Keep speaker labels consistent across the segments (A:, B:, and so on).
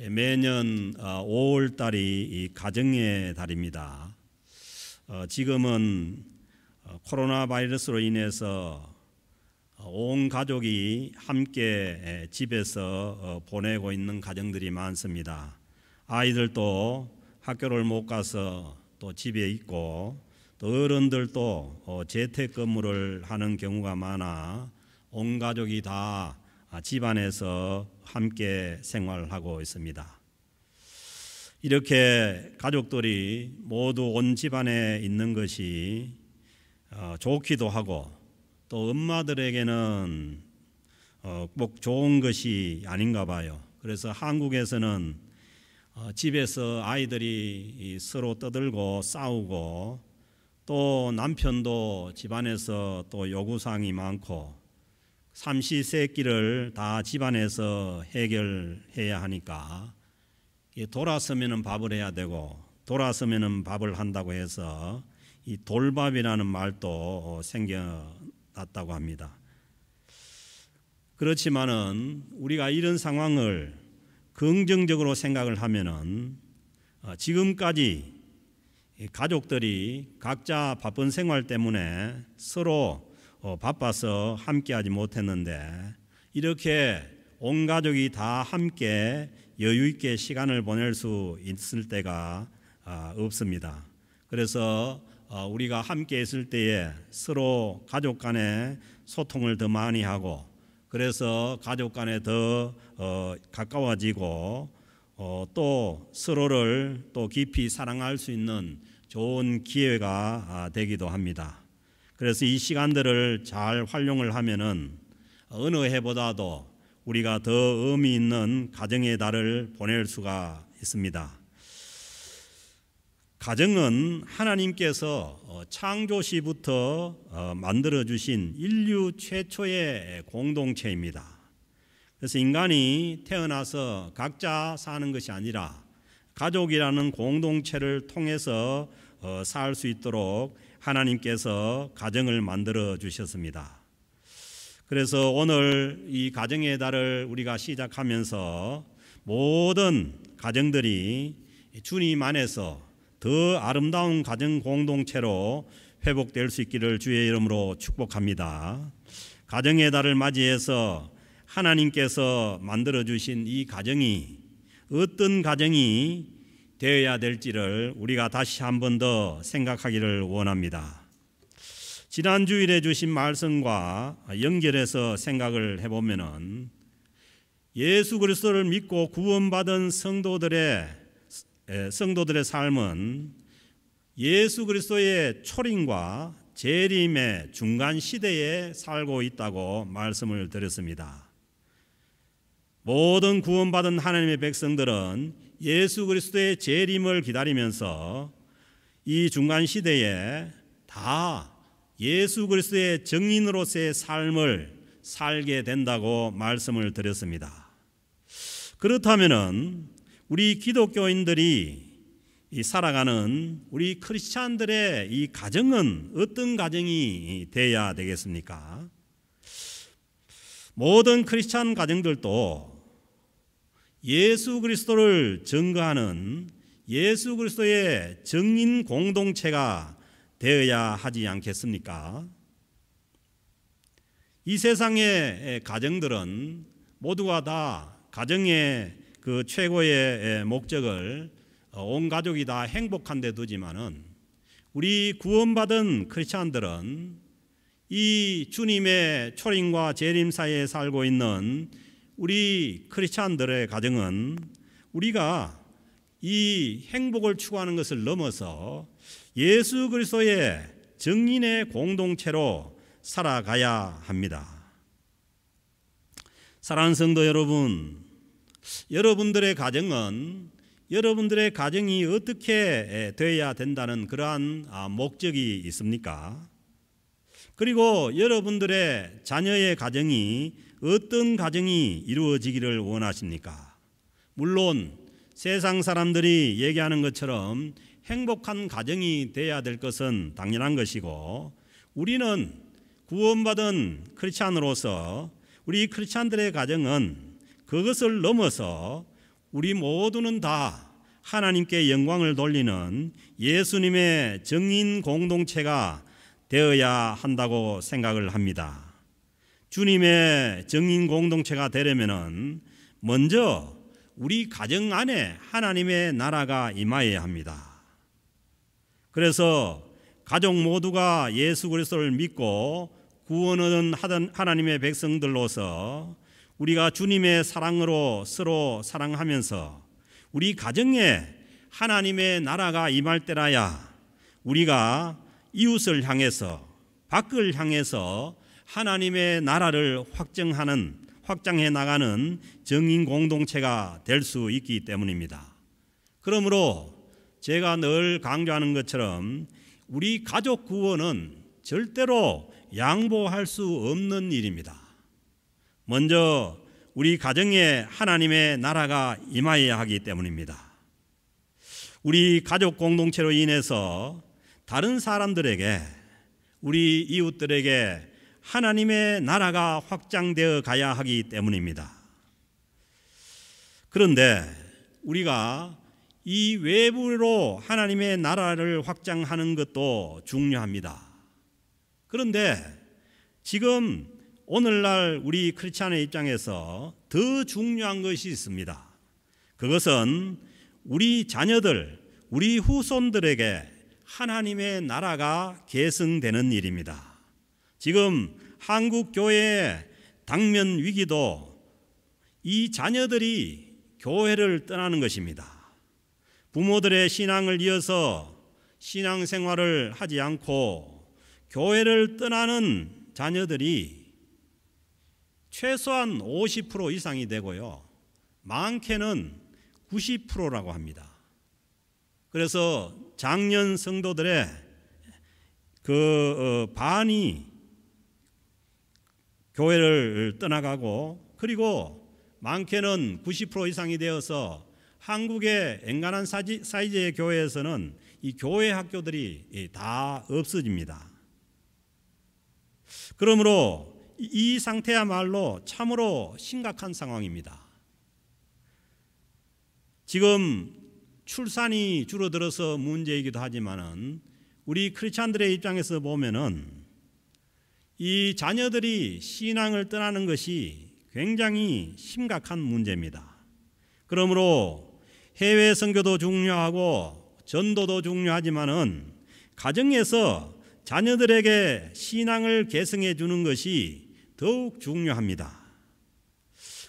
A: 매년 5월 달이 이 가정의 달입니다. 지금은 코로나 바이러스로 인해서 온 가족이 함께 집에서 보내고 있는 가정들이 많습니다. 아이들도 학교를 못 가서 또 집에 있고, 또 어른들도 재택근무를 하는 경우가 많아 온 가족이 다 집안에서 함께 생활하고 있습니다. 이렇게 가족들이 모두 온 집안에 있는 것이 좋기도 하고, 또 엄마들에게는 꼭 좋은 것이 아닌가 봐요. 그래서 한국에서는 집에서 아이들이 서로 떠들고 싸우고, 또 남편도 집안에서 또 요구사항이 많고, 삼시세끼를 다 집안에서 해결해야 하니까 돌아서면은 밥을 해야 되고, 돌아서면은 밥을 한다고 해서 이 돌밥이라는 말도 생겨났다고 합니다. 그렇지만은 우리가 이런 상황을 긍정적으로 생각을 하면은 지금까지 가족들이 각자 바쁜 생활 때문에 서로 바빠서 함께하지 못했는데, 이렇게 온 가족이 다 함께 여유 있게 시간을 보낼 수 있을 때가 없습니다. 그래서 우리가 함께 있을 때에 서로 가족 간에 소통을 더 많이 하고, 그래서 가족 간에 더 가까워지고, 또 서로를 또 깊이 사랑할 수 있는 좋은 기회가 되기도 합니다. 그래서 이 시간들을 잘 활용을 하면은 어느 해보다도 우리가 더 의미 있는 가정의 달을 보낼 수가 있습니다. 가정은 하나님께서 창조시부터 만들어주신 인류 최초의 공동체입니다. 그래서 인간이 태어나서 각자 사는 것이 아니라 가족이라는 공동체를 통해서 살 수 있도록 하나님께서 가정을 만들어 주셨습니다. 그래서 오늘 이 가정의 달을 우리가 시작하면서 모든 가정들이 주님 안에서 더 아름다운 가정 공동체로 회복될 수 있기를 주의 이름으로 축복합니다. 가정의 달을 맞이해서 하나님께서 만들어 주신 이 가정이 어떤 가정이 되어야 될지를 우리가 다시 한 번 더 생각하기를 원합니다. 지난 주일에 주신 말씀과 연결해서 생각을 해보면은 예수 그리스도를 믿고 구원받은 성도들의 삶은 예수 그리스도의 초림과 재림의 중간 시대에 살고 있다고 말씀을 드렸습니다. 모든 구원받은 하나님의 백성들은 예수 그리스도의 재림을 기다리면서 이 중간 시대에 다 예수 그리스도의 증인으로서의 삶을 살게 된다고 말씀을 드렸습니다. 그렇다면은 우리 기독교인들이 살아가는 우리 크리스찬들의 이 가정은 어떤 가정이 되어야 되겠습니까? 모든 크리스찬 가정들도 예수 그리스도를 증거하는 예수 그리스도의 증인 공동체가 되어야 하지 않겠습니까? 이 세상의 가정들은 모두가 다 가정의 그 최고의 목적을 온 가족이 다 행복한 데 두지만은, 우리 구원받은 크리스찬들은 이 주님의 초림과 재림 사이에 살고 있는 우리 크리스찬들의 가정은 우리가 이 행복을 추구하는 것을 넘어서 예수 그리스도의 증인의 공동체로 살아가야 합니다. 사랑하는 성도 여러분, 여러분들의 가정은 여러분들의 가정이 어떻게 되어야 된다는 그러한 목적이 있습니까? 그리고 여러분들의 자녀의 가정이 어떤 가정이 이루어지기를 원하십니까? 물론 세상 사람들이 얘기하는 것처럼 행복한 가정이 되어야 될 것은 당연한 것이고, 우리는 구원받은 크리스찬으로서 우리 크리스찬들의 가정은 그것을 넘어서 우리 모두는 다 하나님께 영광을 돌리는 예수님의 정인 공동체가 되어야 한다고 생각을 합니다. 주님의 정인 공동체가 되려면은 먼저 우리 가정 안에 하나님의 나라가 임하여야 합니다. 그래서 가족 모두가 예수 그리스도를 믿고 구원을 하던 하나님의 백성들로서 우리가 주님의 사랑으로 서로 사랑하면서 우리 가정에 하나님의 나라가 임할 때라야 우리가 이웃을 향해서 밖을 향해서 하나님의 나라를 확장해 나가는 정인 공동체가 될 수 있기 때문입니다. 그러므로 제가 늘 강조하는 것처럼 우리 가족 구원은 절대로 양보할 수 없는 일입니다. 먼저 우리 가정에 하나님의 나라가 임하여야 하기 때문입니다. 우리 가족 공동체로 인해서 다른 사람들에게, 우리 이웃들에게 하나님의 나라가 확장되어 가야 하기 때문입니다. 그런데 우리가 이 외부로 하나님의 나라를 확장하는 것도 중요합니다. 그런데 지금 오늘날 우리 크리스찬의 입장에서 더 중요한 것이 있습니다. 그것은 우리 자녀들, 우리 후손들에게 하나님의 나라가 계승되는 일입니다. 지금 한국 교회의 당면 위기도 이 자녀들이 교회를 떠나는 것입니다. 부모들의 신앙을 이어서 신앙생활을 하지 않고 교회를 떠나는 자녀들이 최소한 50% 이상이 되고요, 많게는 90%라고 합니다. 그래서 작년 성도들의 반이 교회를 떠나가고, 그리고 많게는 90% 이상이 되어서 한국의 엔간한 사이즈의 교회에서는 이 교회 학교들이 다 없어집니다. 그러므로 이 상태야말로 참으로 심각한 상황입니다. 지금 출산이 줄어들어서 문제이기도 하지만은 우리 크리스찬들의 입장에서 보면은 이 자녀들이 신앙을 떠나는 것이 굉장히 심각한 문제입니다. 그러므로 해외 선교도 중요하고 전도도 중요하지만은 가정에서 자녀들에게 신앙을 계승해 주는 것이 더욱 중요합니다.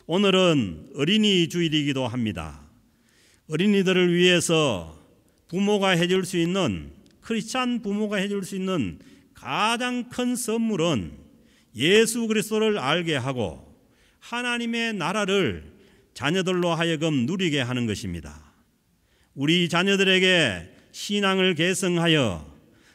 A: 오늘은 어린이 주일이기도 합니다. 어린이들을 위해서 부모가 해줄 수 있는, 크리스찬 부모가 해줄 수 있는 가장 큰 선물은 예수 그리스도를 알게 하고 하나님의 나라를 자녀들로 하여금 누리게 하는 것입니다. 우리 자녀들에게 신앙을 계승하여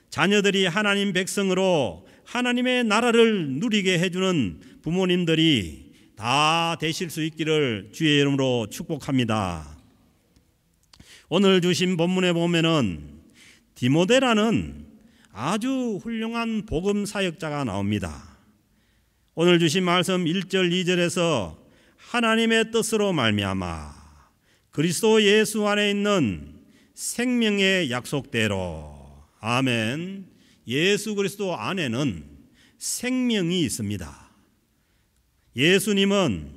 A: 자녀들이 하나님 백성으로 하나님의 나라를 누리게 해주는 부모님들이 다 되실 수 있기를 주의 이름으로 축복합니다. 오늘 주신 본문에 보면은 디모데라는 아주 훌륭한 복음 사역자가 나옵니다. 오늘 주신 말씀 1절 2절에서 하나님의 뜻으로 말미암아 그리스도 예수 안에 있는 생명의 약속대로, 아멘. 예수 그리스도 안에는 생명이 있습니다. 예수님은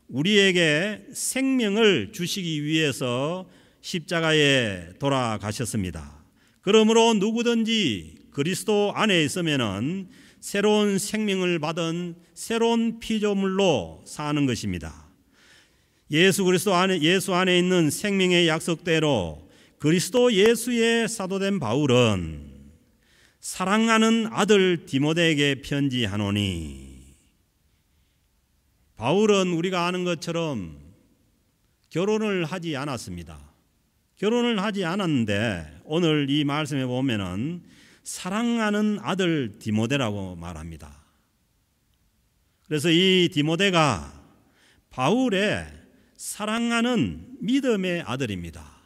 A: 우리에게 생명을 주시기 위해서 십자가에 돌아가셨습니다. 그러므로 누구든지 그리스도 안에 있으면은 새로운 생명을 받은 새로운 피조물로 사는 것입니다. 예수 안에 있는 생명의 약속대로 그리스도 예수의 사도된 바울은 사랑하는 아들 디모데에게 편지하노니, 바울은 우리가 아는 것처럼 결혼을 하지 않았습니다. 결혼을 하지 않았는데 오늘 이 말씀에 보면은 사랑하는 아들 디모데라고 말합니다. 그래서 이 디모데가 바울의 사랑하는 믿음의 아들입니다.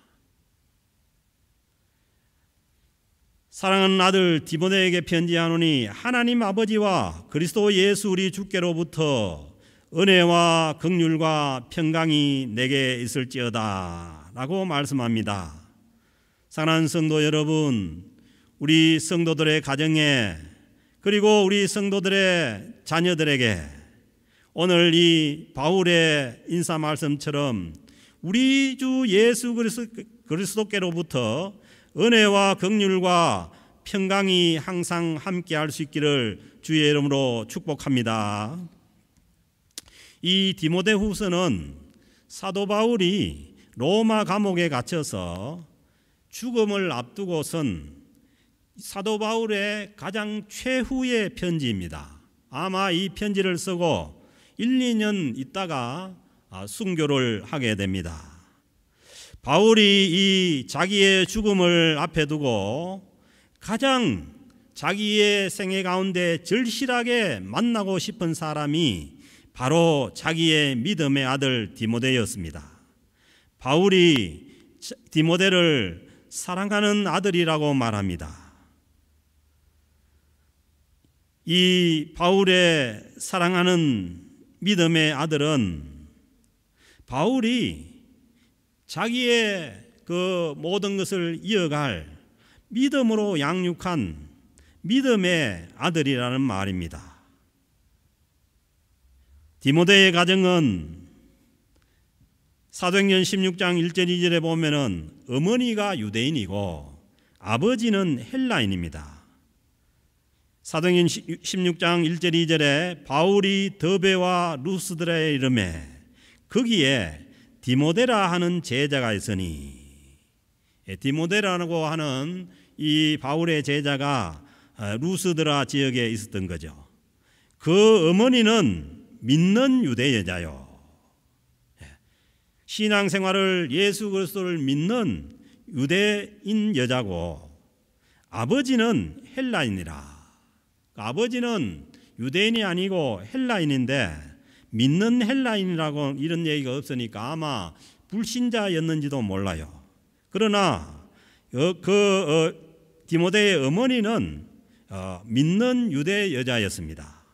A: 사랑하는 아들 디모데에게 편지하노니 하나님 아버지와 그리스도 예수 우리 주께로부터 은혜와 긍휼과 평강이 내게 있을지어다 라고 말씀합니다. 사랑하는 성도 여러분, 우리 성도들의 가정에 그리고 우리 성도들의 자녀들에게 오늘 이 바울의 인사 말씀처럼 우리 주 예수 그리스도께로부터 은혜와 긍휼과 평강이 항상 함께할 수 있기를 주의 이름으로 축복합니다. 이 디모데후서는 사도 바울이 로마 감옥에 gat혀서 죽음을 앞두고선 사도 바울의 가장 최후의 편지입니다. 아마 이 편지를 쓰고 1, 2년 있다가 순교를 하게 됩니다. 바울이 이 자기의 죽음을 앞에 두고 가장 자기의 생애 가운데 절실하게 만나고 싶은 사람이 바로 자기의 믿음의 아들 디모데였습니다. 바울이 디모데를 사랑하는 아들이라고 말합니다. 이 바울의 사랑하는 믿음의 아들은 바울이 자기의 그 모든 것을 이어갈 믿음으로 양육한 믿음의 아들이라는 말입니다. 디모데의 가정은 사도행전 16장 1절 2절에 보면은 어머니가 유대인이고 아버지는 헬라인입니다. 사도행전 16장 1절 2절에 바울이 더베와 루스드라에 이르매 거기에 디모데라 하는 제자가 있으니, 디모데라고 하는 이 바울의 제자가 루스드라 지역에 있었던 거죠. 그 어머니는 믿는 유대 여자요. 신앙생활을 예수 그리스도를 믿는 유대인 여자고 아버지는 헬라인이라. 아버지는 유대인이 아니고 헬라인인데 믿는 헬라인이라고 이런 얘기가 없으니까 아마 불신자였는지도 몰라요. 그러나 디모데의 어머니는 믿는 유대 여자였습니다.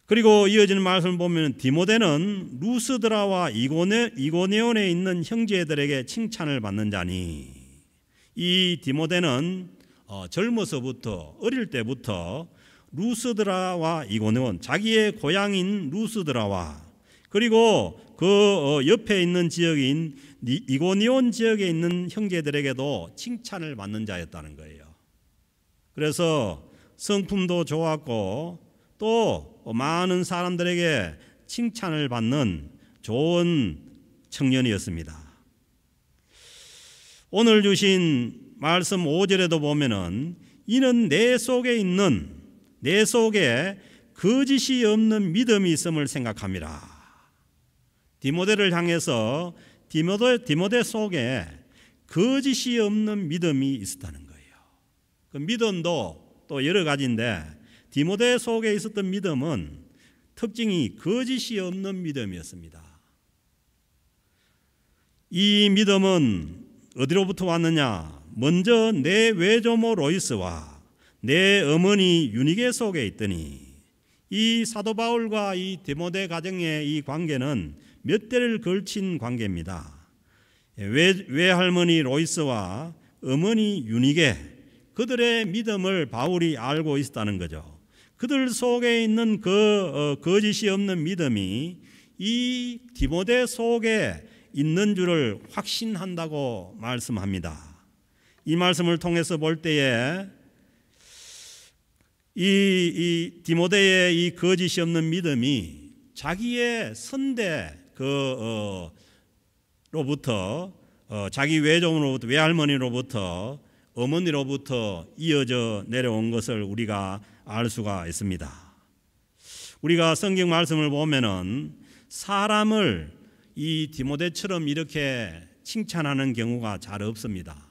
A: 그리고 이어지는 말씀을 보면 디모데는 루스드라와 이고네온에 있는 형제들에게 칭찬을 받는 자니, 이 디모데는 젊어서부터 어릴 때부터 루스드라와 이고네온, 자기의 고향인 루스드라와 그리고 그 옆에 있는 지역인 이고니온 지역에 있는 형제들에게도 칭찬을 받는 자였다는 거예요. 그래서 성품도 좋았고 또 많은 사람들에게 칭찬을 받는 좋은 청년이었습니다. 오늘 주신 말씀 5절에도 보면은 이는 내 속에 거짓이 없는 믿음이 있음을 생각함이라. 디모데를 향해서 디모데 속에 거짓이 없는 믿음이 있었다는 거예요. 그 믿음도 또 여러 가지인데 디모데 속에 있었던 믿음은 특징이 거짓이 없는 믿음이었습니다. 이 믿음은 어디로부터 왔느냐? 먼저 내 외조모 로이스와 내 어머니 유니게 속에 있더니, 이 사도 바울과 이 디모데 가정의 이 관계는 몇 대를 걸친 관계입니다. 외할머니 로이스와 어머니 유니게, 그들의 믿음을 바울이 알고 있었다는 거죠. 그들 속에 있는 그 거짓이 없는 믿음이 이 디모데 속에 있는 줄을 확신한다고 말씀합니다. 이 말씀을 통해서 볼 때에 이 디모데의 이 거짓이 없는 믿음이 자기의 선대 로부터 자기 외조모로부터, 외할머니로부터, 어머니로부터 이어져 내려온 것을 우리가 알 수가 있습니다. 우리가 성경 말씀을 보면은 사람을 이 디모데처럼 이렇게 칭찬하는 경우가 잘 없습니다.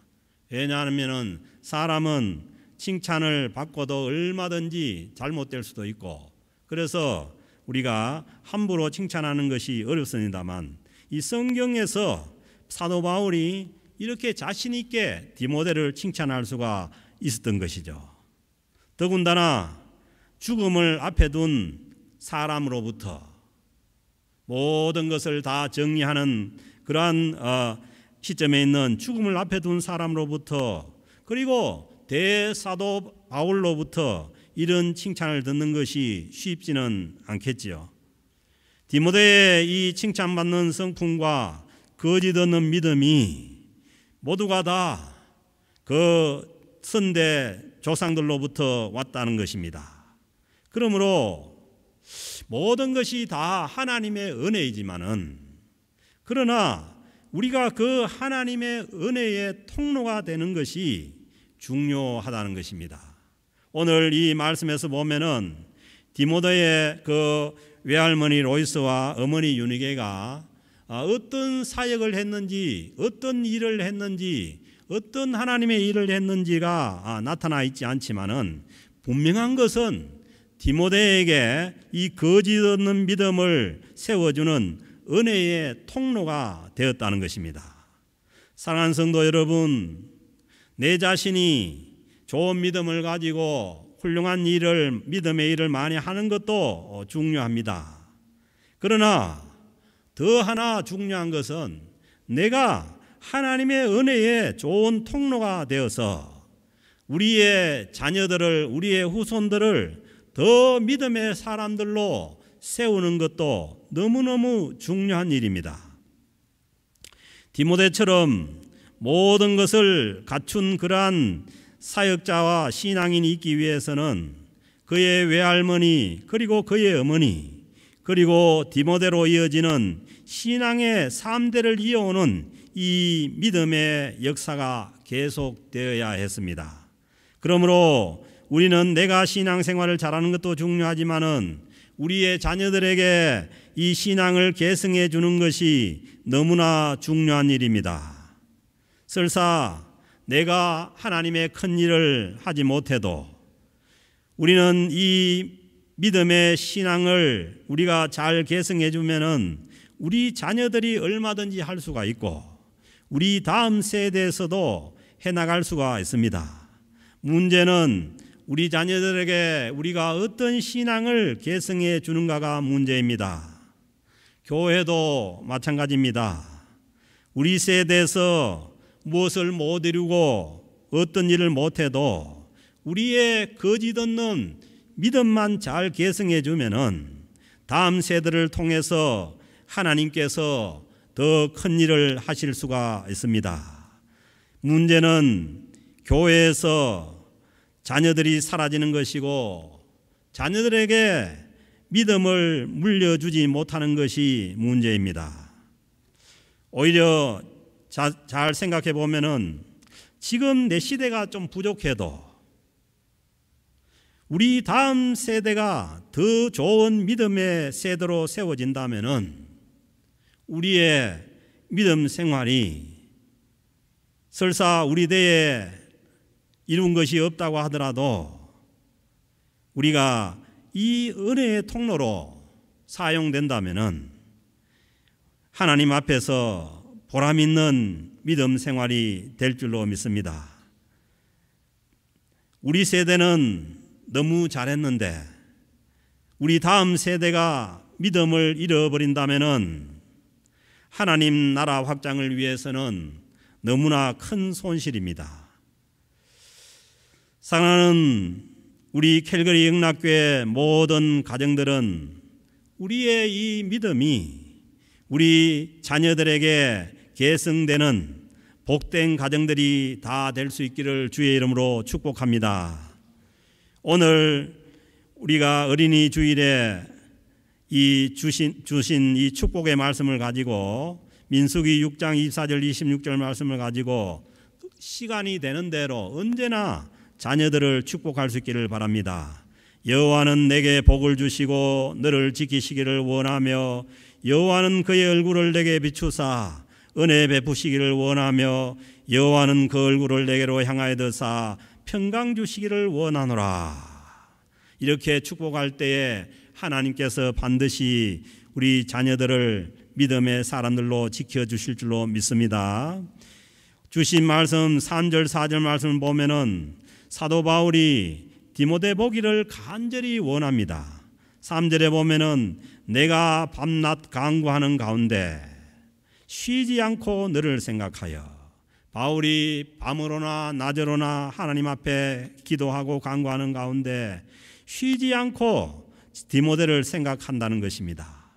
A: 왜냐하면 사람은 칭찬을 받고도 얼마든지 잘못될 수도 있고, 그래서 우리가 함부로 칭찬하는 것이 어렵습니다만, 이 성경에서 사도 바울이 이렇게 자신 있게 디모데를 칭찬할 수가 있었던 것이죠. 더군다나 죽음을 앞에 둔 사람으로부터 모든 것을 다 정리하는 그러한 시점에 있는 죽음을 앞에 둔 사람으로부터, 그리고 대사도 바울로부터 이런 칭찬을 듣는 것이 쉽지는 않겠지요. 디모데의 이 칭찬받는 성품과 거짓 없는 믿음이 모두가 다 그 선대 조상들로부터 왔다는 것입니다. 그러므로 모든 것이 다 하나님의 은혜이지만은, 그러나 우리가 그 하나님의 은혜의 통로가 되는 것이 중요하다는 것입니다. 오늘 이 말씀에서 보면은 디모데의 그 외할머니 로이스와 어머니 유니게가 어떤 사역을 했는지, 어떤 일을 했는지, 어떤 하나님의 일을 했는지가 나타나 있지 않지만은, 분명한 것은 디모데에게 이 거짓 없는 믿음을 세워주는 은혜의 통로가 되었다는 것입니다. 사랑하는 성도 여러분, 내 자신이 좋은 믿음을 가지고 훌륭한 일을, 믿음의 일을 많이 하는 것도 중요합니다. 그러나 더 하나 중요한 것은 내가 하나님의 은혜의 좋은 통로가 되어서 우리의 자녀들을, 우리의 후손들을 더 믿음의 사람들로 세우는 것도 너무너무 중요한 일입니다. 디모데처럼 모든 것을 갖춘 그러한 사역자와 신앙인이 있기 위해서는 그의 외할머니, 그리고 그의 어머니, 그리고 디모데로 이어지는 신앙의 3대를 이어오는 이 믿음의 역사가 계속되어야 했습니다. 그러므로 우리는 내가 신앙생활을 잘하는 것도 중요하지만은 우리의 자녀들에게 이 신앙을 계승해 주는 것이 너무나 중요한 일입니다. 설사 내가 하나님의 큰 일을 하지 못해도 우리는 이 믿음의 신앙을 우리가 잘 계승해 주면은 우리 자녀들이 얼마든지 할 수가 있고 우리 다음 세대에서도 해나갈 수가 있습니다. 문제는 우리 자녀들에게 우리가 어떤 신앙을 계승해 주는가가 문제입니다. 교회도 마찬가지입니다. 우리 세대에서 무엇을 못 이루고 어떤 일을 못해도 우리의 거짓 없는 믿음만 잘 계승해 주면은 다음 세대를 통해서 하나님께서 더 큰 일을 하실 수가 있습니다. 문제는 교회에서 자녀들이 사라지는 것이고 자녀들에게 믿음을 물려주지 못하는 것이 문제입니다. 오히려 잘 생각해 보면은 지금 내 시대가 좀 부족해도 우리 다음 세대가 더 좋은 믿음의 세대로 세워진다면은 우리의 믿음 생활이 설사 우리 대에 이룬 것이 없다고 하더라도 우리가 이 은혜의 통로로 사용된다면은 하나님 앞에서 보람 있는 믿음 생활이 될 줄로 믿습니다. 우리 세대는 너무 잘했는데 우리 다음 세대가 믿음을 잃어버린다면은 하나님 나라 확장을 위해서는 너무나 큰 손실입니다. 사랑하는 우리 캘거리 영락교회 모든 가정들은 우리의 이 믿음이 우리 자녀들에게 계승되는 복된 가정들이 다 될 수 있기를 주의 이름으로 축복합니다. 오늘 우리가 어린이 주일에 이 주신 이 축복의 말씀을 가지고 민수기 6장 24절 26절 말씀을 가지고 시간이 되는 대로 언제나 자녀들을 축복할 수 있기를 바랍니다. 여호와는 내게 복을 주시고 너를 지키시기를 원하며 여호와는 그의 얼굴을 내게 비추사 은혜 베푸시기를 원하며 여호와는 그 얼굴을 내게로 향하여 드사 평강 주시기를 원하노라. 이렇게 축복할 때에 하나님께서 반드시 우리 자녀들을 믿음의 사람들로 지켜주실 줄로 믿습니다. 주신 말씀 3절 4절 말씀을 보면은 사도 바울이 디모데 보기를 간절히 원합니다. 3절에 보면은 내가 밤낮 간구하는 가운데 쉬지 않고 너를 생각하여. 바울이 밤으로나 낮으로나 하나님 앞에 기도하고 간구하는 가운데 쉬지 않고 디모데를 생각한다는 것입니다.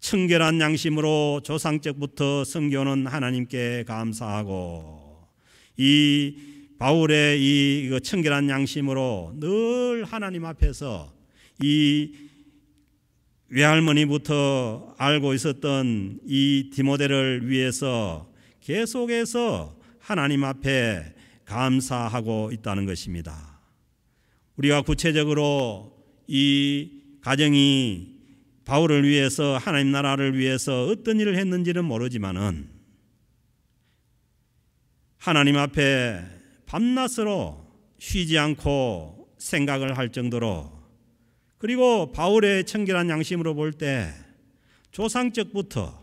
A: 청결한 양심으로 조상적부터 섬겨오는 하나님께 감사하고, 이 바울의 이 청결한 양심으로 늘 하나님 앞에서 이 외할머니부터 알고 있었던 이 디모데를 위해서 계속해서 하나님 앞에 감사하고 있다는 것입니다. 우리가 구체적으로 이 가정이 바울을 위해서, 하나님 나라를 위해서 어떤 일을 했는지는 모르지만은 하나님 앞에 밤낮으로 쉬지 않고 생각을 할 정도로, 그리고 바울의 청결한 양심으로 볼 때 조상적부터,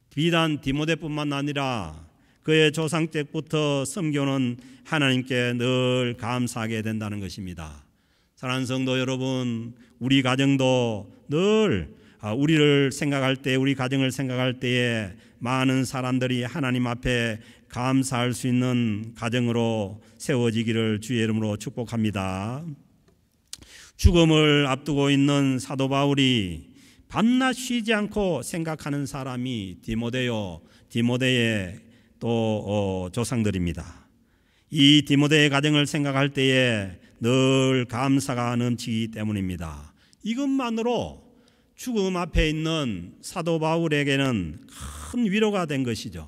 A: 비단 디모데뿐만 아니라 그의 조상적부터 섬겨오는 하나님께 늘 감사하게 된다는 것입니다. 사랑하는 성도 여러분, 우리 가정도 늘 우리를 생각할 때, 우리 가정을 생각할 때에 많은 사람들이 하나님 앞에 감사할 수 있는 가정으로 세워지기를 주의 이름으로 축복합니다. 죽음을 앞두고 있는 사도 바울이 밤낮 쉬지 않고 생각하는 사람이 디모데요, 디모데의 또 조상들입니다. 이 디모데의 가정을 생각할 때에 늘 감사가 넘치기 때문입니다. 이것만으로 죽음 앞에 있는 사도 바울에게는 큰 위로가 된 것이죠.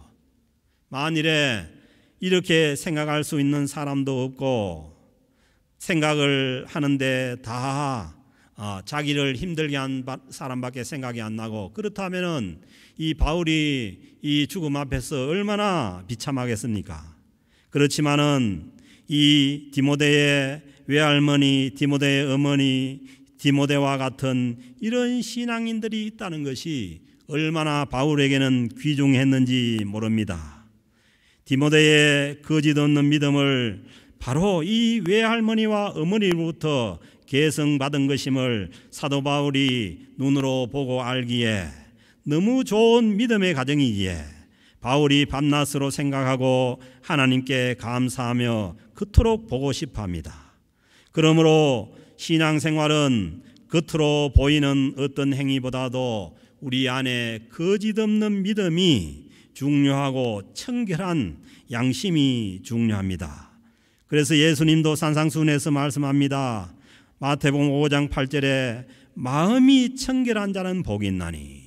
A: 만일에 이렇게 생각할 수 있는 사람도 없고 생각을 하는데 다 자기를 힘들게 한 사람밖에 생각이 안 나고, 그렇다면은 이 바울이 이 죽음 앞에서 얼마나 비참하겠습니까? 그렇지만은 이 디모데의 외할머니, 디모데의 어머니, 디모데와 같은 이런 신앙인들이 있다는 것이 얼마나 바울에게는 귀중했는지 모릅니다. 디모데의 거짓 없는 믿음을 바로 이 외할머니와 어머니로부터 계승받은 것임을 사도 바울이 눈으로 보고 알기에, 너무 좋은 믿음의 가정이기에 바울이 밤낮으로 생각하고 하나님께 감사하며 그토록 보고 싶어 합니다. 그러므로 신앙생활은 겉으로 보이는 어떤 행위보다도 우리 안에 거짓 없는 믿음이 중요하고 청결한 양심이 중요합니다. 그래서 예수님도 산상수훈에서 말씀합니다. 마태복음 5장 8절에 마음이 청결한 자는 복이 있나니,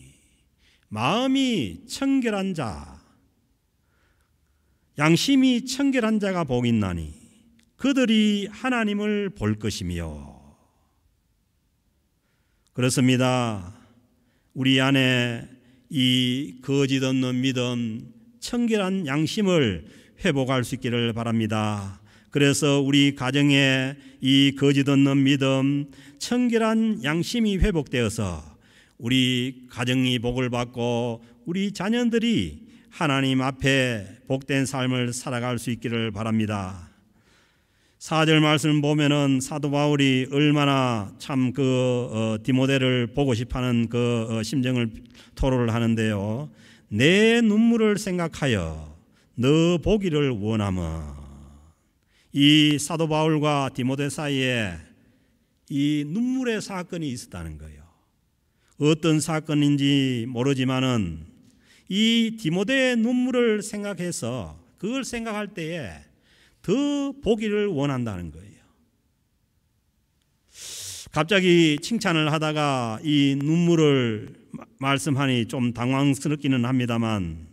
A: 마음이 청결한 자, 양심이 청결한 자가 복이 있나니 그들이 하나님을 볼 것이며. 그렇습니다. 우리 안에 이 거짓 없는 믿음, 청결한 양심을 회복할 수 있기를 바랍니다. 그래서 우리 가정에 이 거짓 없는 믿음, 청결한 양심이 회복되어서 우리 가정이 복을 받고 우리 자녀들이 하나님 앞에 복된 삶을 살아갈 수 있기를 바랍니다. 4절 말씀 보면은 사도 바울이 얼마나 참 디모데를 보고 싶어하는 심정을 토로를 하는데요. 내 눈물을 생각하여 너 보기를 원하면. 이 사도 바울과 디모데 사이에 이 눈물의 사건이 있었다는 거예요. 어떤 사건인지 모르지만은 이 디모데의 눈물을 생각해서, 그걸 생각할 때에 더 보기를 원한다는 거예요. 갑자기 칭찬을 하다가 이 눈물을 말씀하니 좀 당황스럽기는 합니다만,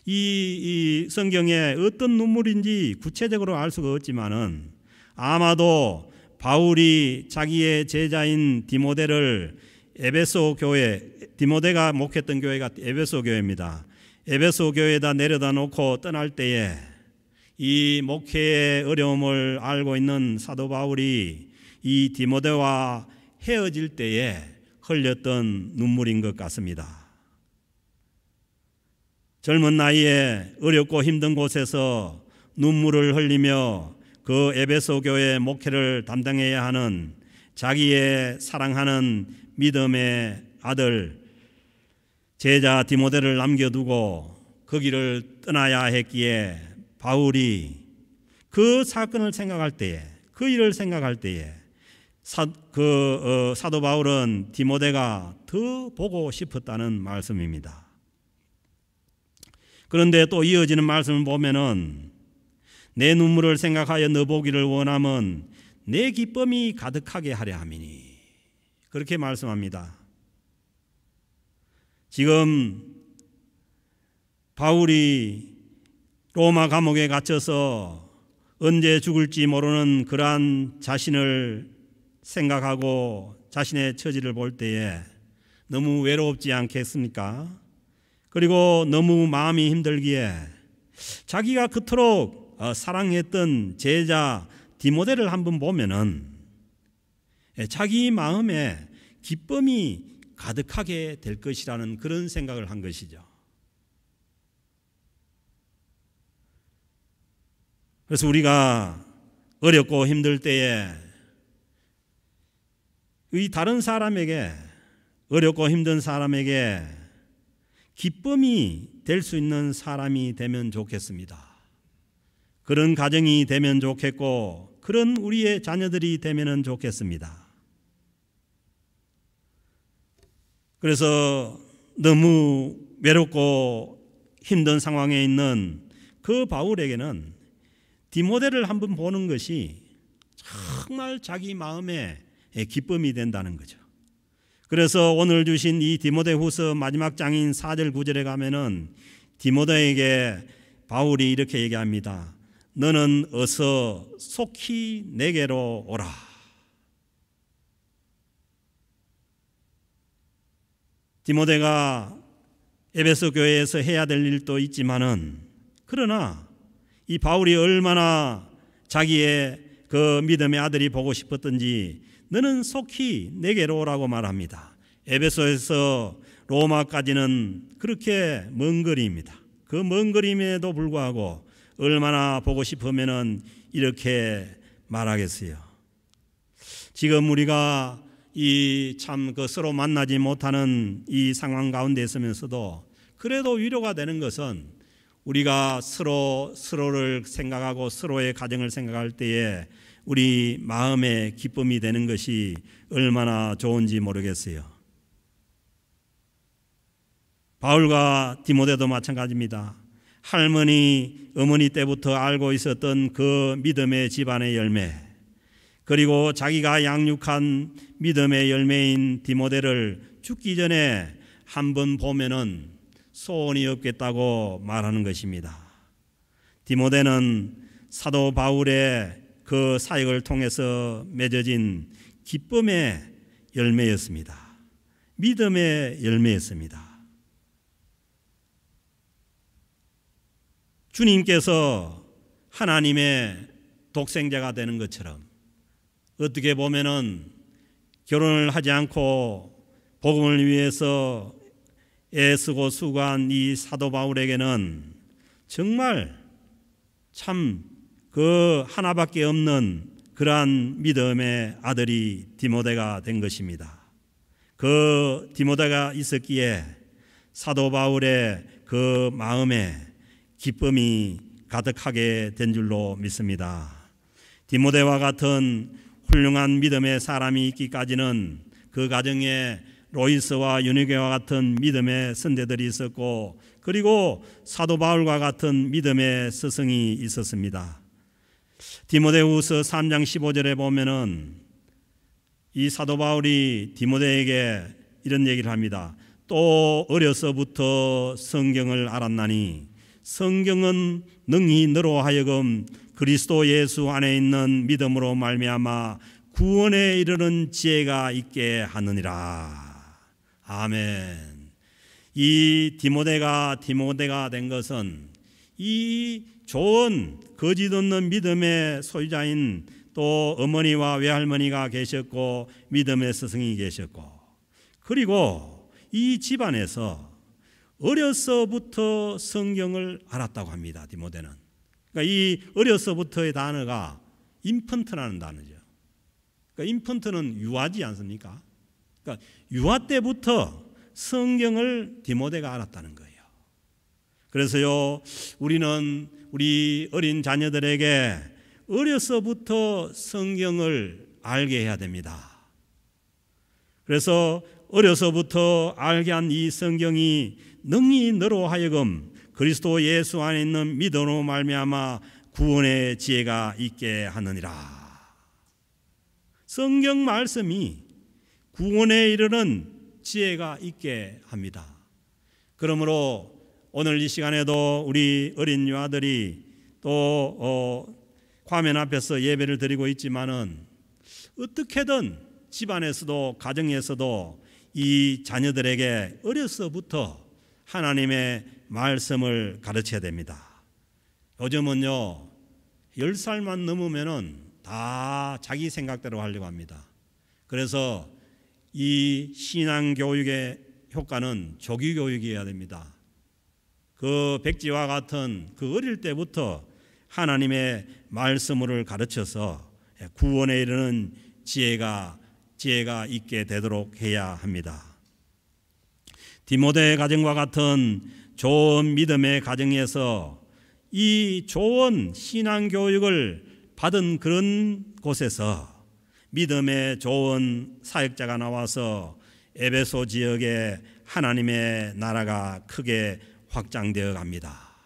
A: 이 성경에 어떤 눈물인지 구체적으로 알 수가 없지만은 아마도 바울이 자기의 제자인 디모데를 에베소 교회, 디모데가 목했던 교회가 에베소 교회입니다. 에베소 교회에다 내려다 놓고 떠날 때에 이 목회의 어려움을 알고 있는 사도 바울이 이 디모데와 헤어질 때에 흘렸던 눈물인 것 같습니다. 젊은 나이에 어렵고 힘든 곳에서 눈물을 흘리며 그 에베소 교회 목회를 담당해야 하는 자기의 사랑하는 믿음의 아들 제자 디모데를 남겨두고 거기를 떠나야 했기에 바울이 그 사건을 생각할 때에, 그 일을 생각할 때에 사도 바울은 디모데가 더 보고 싶었다는 말씀입니다. 그런데 또 이어지는 말씀을 보면은 내 눈물을 생각하여 너 보기를 원함은 내 기쁨이 가득하게 하려 함이니, 그렇게 말씀합니다. 지금 바울이 로마 감옥에 갇혀서 언제 죽을지 모르는 그러한 자신을 생각하고 자신의 처지를 볼 때에 너무 외롭지 않겠습니까? 그리고 너무 마음이 힘들기에 자기가 그토록 사랑했던 제자 디모데를 한번 보면은 자기 마음에 기쁨이 가득하게 될 것이라는 그런 생각을 한 것이죠. 그래서 우리가 어렵고 힘들 때에 이 다른 사람에게, 어렵고 힘든 사람에게 기쁨이 될 수 있는 사람이 되면 좋겠습니다. 그런 가정이 되면 좋겠고 그런 우리의 자녀들이 되면 좋겠습니다. 그래서 너무 외롭고 힘든 상황에 있는 그 바울에게는 디모데를 한번 보는 것이 정말 자기 마음에 기쁨이 된다는 거죠. 그래서 오늘 주신 이 디모데후서 마지막 장인 4절 9절에 가면은 디모데에게 바울이 이렇게 얘기합니다. 너는 어서 속히 내게로 오라. 디모데가 에베소 교회에서 해야 될 일도 있지만은, 그러나 이 바울이 얼마나 자기의 그 믿음의 아들이 보고 싶었던지 너는 속히 내게로 오라고 말합니다. 에베소에서 로마까지는 그렇게 먼 거리입니다. 그 먼 거리임에도 불구하고 얼마나 보고 싶으면은 이렇게 말하겠어요. 지금 우리가 이 참 그 서로 만나지 못하는 이 상황 가운데 있으면서도 그래도 위로가 되는 것은 우리가 서로를 생각하고 서로의 가정을 생각할 때에 우리 마음에 기쁨이 되는 것이 얼마나 좋은지 모르겠어요. 바울과 디모데도 마찬가지입니다. 할머니, 어머니 때부터 알고 있었던 그 믿음의 집안의 열매, 그리고 자기가 양육한 믿음의 열매인 디모데를 죽기 전에 한번 보면은 소원이 없겠다고 말하는 것입니다. 디모데는 사도 바울의 그 사역을 통해서 맺어진 기쁨의 열매였습니다. 믿음의 열매였습니다. 주님께서 하나님의 독생자가 되는 것처럼 어떻게 보면은 결혼을 하지 않고 복음을 위해서 애쓰고 수고한 이 사도 바울에게는 정말 참 그 하나밖에 없는 그러한 믿음의 아들이 디모데가 된 것입니다. 그 디모데가 있었기에 사도 바울의 그 마음에 기쁨이 가득하게 된 줄로 믿습니다. 디모데와 같은 훌륭한 믿음의 사람이 있기까지는 그 가정에 로이스와 유니게와 같은 믿음의 선대들이 있었고, 그리고 사도 바울과 같은 믿음의 스승이 있었습니다. 디모데후서 3장 15절에 보면은 이 사도 바울이 디모데에게 이런 얘기를 합니다. 또 어려서부터 성경을 알았나니 성경은 능히 너로 하여금 그리스도 예수 안에 있는 믿음으로 말미암아 구원에 이르는 지혜가 있게 하느니라. 아멘. 이 디모데가 된 것은 이 좋은 거짓 없는 믿음의 소유자인 또 어머니와 외할머니가 계셨고 믿음의 스승이 계셨고, 그리고 이 집안에서 어려서부터 성경을 알았다고 합니다. 디모데는. 그러니까 이 어려서부터의 단어가 인펀트라는 단어죠. 그러니까 그러니까 인펀트는 유아지 않습니까? 그러니까 유아 때부터 성경을 디모데가 알았다는 거예요. 그래서요, 우리는 우리 어린 자녀들에게 어려서부터 성경을 알게 해야 됩니다. 그래서 어려서부터 알게 한 이 성경이 능히 너로 하여금 그리스도 예수 안에 있는 믿음으로 말미암아 구원의 지혜가 있게 하느니라. 성경 말씀이 구원에 이르는 지혜가 있게 합니다. 그러므로 오늘 이 시간에도 우리 어린 유아들이 또 화면 앞에서 예배를 드리고 있지만은 어떻게든 집안에서도 가정에서도 이 자녀들에게 어려서부터 하나님의 말씀을 가르쳐야 됩니다. 요즘은요 10살만 넘으면은 다 자기 생각대로 하려고 합니다. 그래서 이 신앙교육의 효과는 조기교육이어야 됩니다. 그 백지와 같은 그 어릴 때부터 하나님의 말씀을 가르쳐서 구원에 이르는 지혜가 있게 되도록 해야 합니다. 디모데 가정과 같은 좋은 믿음의 가정에서 이 좋은 신앙교육을 받은 그런 곳에서 믿음의 좋은 사역자가 나와서 에베소 지역에 하나님의 나라가 크게 확장되어 갑니다.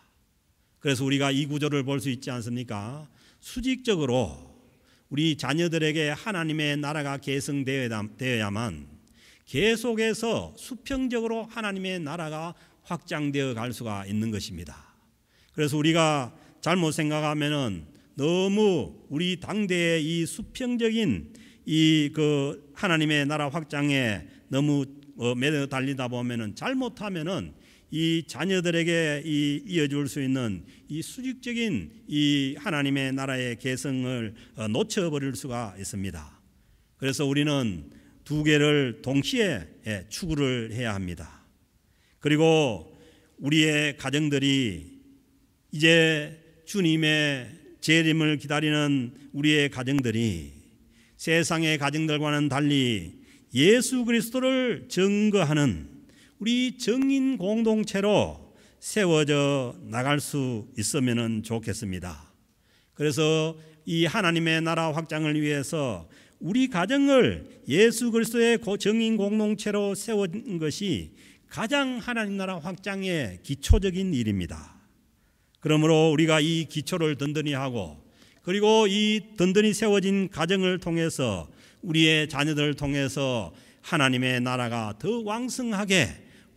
A: 그래서 우리가 이 구조를 볼 수 있지 않습니까? 수직적으로 우리 자녀들에게 하나님의 나라가 계승되어야만 계속해서 수평적으로 하나님의 나라가 확장되어 갈 수가 있는 것입니다. 그래서 우리가 잘못 생각하면은 너무 우리 당대의 이 수평적인 이 그 하나님의 나라 확장에 너무 매여 달리다 보면은 잘못하면은 이 자녀들에게 이어줄 수 있는 이 수직적인 이 하나님의 나라의 계승을 놓쳐버릴 수가 있습니다. 그래서 우리는 두 개를 동시에 추구를 해야 합니다. 그리고 우리의 가정들이 이제 주님의 재림을 기다리는 우리의 가정들이 세상의 가정들과는 달리 예수 그리스도를 증거하는 우리 정인 공동체로 세워져 나갈 수 있으면 좋겠습니다. 그래서 이 하나님의 나라 확장을 위해서 우리 가정을 예수 그리스도의 정인 공동체로 세운 것이 가장 하나님 나라 확장의 기초적인 일입니다. 그러므로 우리가 이 기초를 든든히 하고 그리고 이 든든히 세워진 가정을 통해서 우리의 자녀들을 통해서 하나님의 나라가 더 왕성하게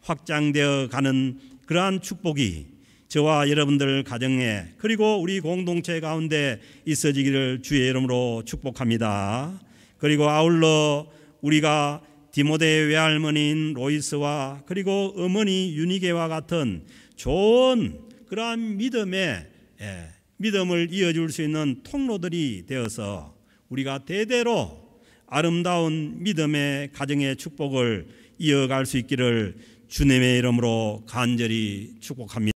A: 확장되어 가는 그러한 축복이 저와 여러분들 가정에 그리고 우리 공동체 가운데 있어지기를 주의 이름으로 축복합니다. 그리고 아울러 우리가 디모데의 외할머니인 로이스와 그리고 어머니 유니게와 같은 좋은 그러한 믿음을 이어줄 수 있는 통로들이 되어서 우리가 대대로 아름다운 믿음의 가정의 축복을 이어갈 수 있기를 주님의 이름으로 간절히 축복합니다.